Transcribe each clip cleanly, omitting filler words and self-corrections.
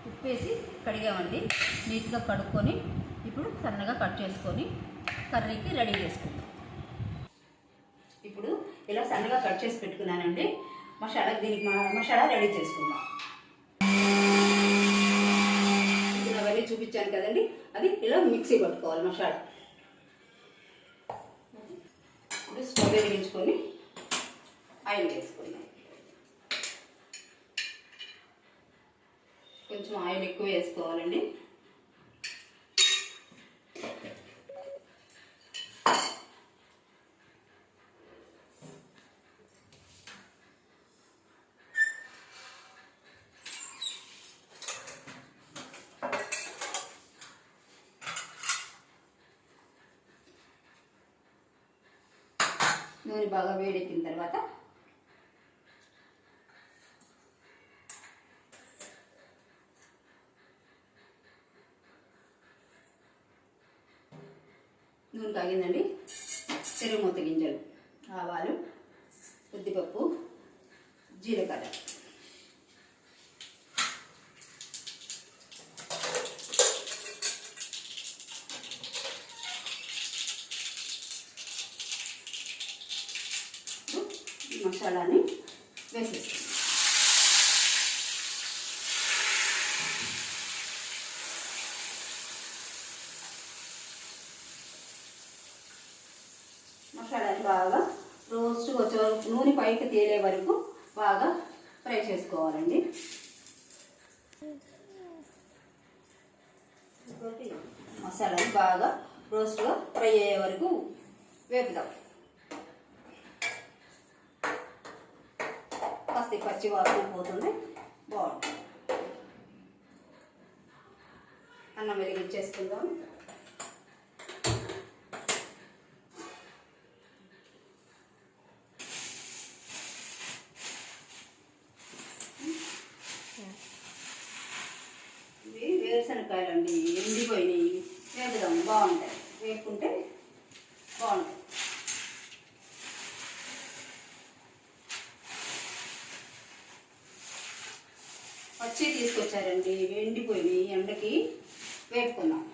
ఉప్పు వేసి కడిగామండి. నీట్గా కడుక్కొని ఇప్పుడు సన్నగా కట్ చేసుకొని కర్రీకి రెడీ చేసుకుందాం. ఇప్పుడు ఇలా సన్నగా కట్ చేసి పెట్టుకున్నానండి. దీనికి మసాలా రెడీ చేసుకుందాం. ఇప్పుడు అవన్నీ చూపించాను కదండి, అది ఇలా మిక్సీ పట్టుకోవాలి మసాలా. ఇప్పుడు స్టవ్ వెలిగించుకొని ఆయిల్ వేసుకుందాం. కొంచెం ఆయిల్ ఎక్కువ వేసుకోవాలండి. నూనె బాగా వేడెక్కిన తర్వాత నూనె కాగిందండి. తిరుగుమూత గింజలు, ఆవాలు, ఉద్దిపప్పు, జీలకర్ర, మసాలాని వేసేస్తాం. మసాలాని బాగా రోస్ట్గా వచ్చే వరకు, నూనె పైకి తేలే వరకు బాగా ఫ్రై చేసుకోవాలండి. మసాలాని బాగా రోస్ట్గా ఫ్రై అయ్యే వరకు వేపుదాం. కాస్త పచ్చి వాసన పోతుంది, బాగుంటుంది. అన్నం వెలిగించేసుకుందాం. ఇవి వేరుశనగకాయలు అండి, ఎండిపోయినాయి. వేపుదాం, బాగుంటాయి. వేపుకుంటే బాగుంటాయి. పచ్చి తీసుకొచ్చారండి, ఎండిపోయినాయి. ఎండకి వేపుకున్నాం.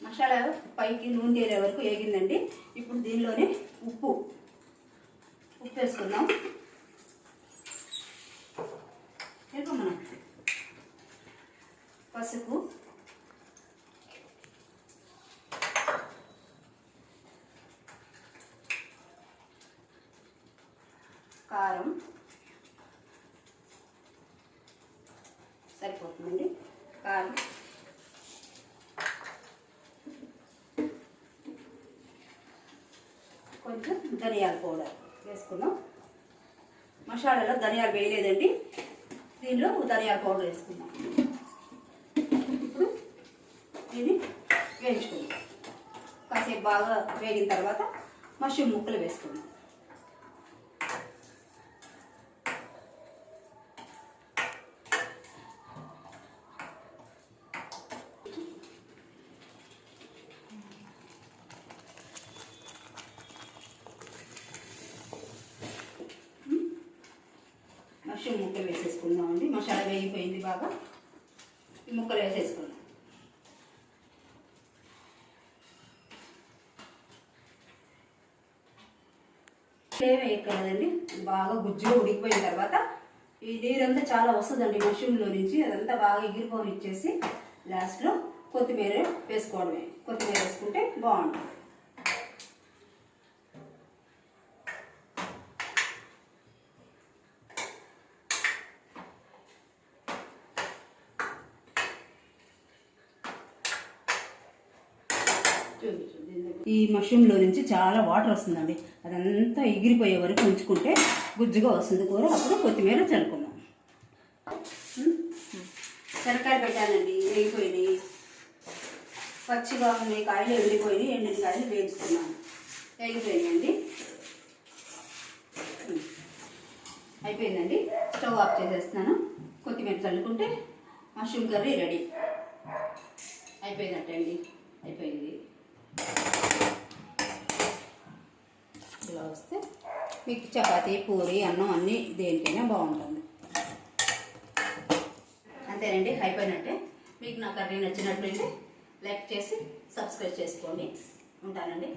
మసాలా పైకి నూనె తేలే వరకు వేగిందండి. ఇప్పుడు దీనిలోనే ఉప్పు వేసుకుందాం. మనం పసుపు, కారం సరిపోతుందండి. కారం, కొంచెం ధనియాల పౌడర్ వేసుకున్నాం. మసాలాలో ధనియాలు వేయలేదండి, దీనిలో ధనియాల పౌడర్ వేసుకున్నాం. ఇప్పుడు దీన్ని వేయించుకుందాం. కాసేపు బాగా వేగిన తర్వాత మష్రూమ్ ముక్కలు వేసుకున్నాం. మష్రూమ్ ముక్కలు వేసేసుకుందామండి. మసాలా వేగిపోయింది బాగా. ఈ ముక్కలు వేసేసుకుందాం. ఏమేయక్కర్లేదండి, బాగా గుజ్జుగా ఉడికిపోయిన తర్వాత ఈ నీరంతా చాలా వస్తుందండి మష్రూమ్లో నుంచి. అదంతా బాగా ఎగిరిపోని ఇచ్చేసి లాస్ట్లో కొత్తిమీర వేసుకోవడమే. కొత్తిమీర వేసుకుంటే బాగుంటుంది. ఈ మష్రూమ్లో నుంచి చాలా వాటర్ వస్తుందండి. అదంతా ఎగిరిపోయే వరకు ఉంచుకుంటే గుజ్జుగా వస్తుంది కూర. అప్పుడు కొత్తిమీర చల్లుకుందాం. శనక్కాయలు పెట్టానండి, వేగిపోయినాయి. పచ్చిగా ఉన్నాయి కాయలు, ఎండిపోయినాయి. ఎండిన కాయలు వేయించుకున్నాను, వేగిపోయినాయండి. అయిపోయిందండి. స్టవ్ ఆఫ్ చేసేస్తున్నాను. కొత్తిమీర చల్లుకుంటే మష్రూమ్ కర్రీ రెడీ అయిపోయినట్టండి. అయిపోయింది. ఇలా వస్తే మీకు చపాతీ, పూరి, అన్నం అన్నీ దేనికైనా బాగుంటుంది. అంతేనండి, అయిపోయినట్టే. మీకు నా కర్రీ నచ్చినట్లయితే లైక్ చేసి సబ్స్క్రైబ్ చేసుకోండి. ఉంటానండి.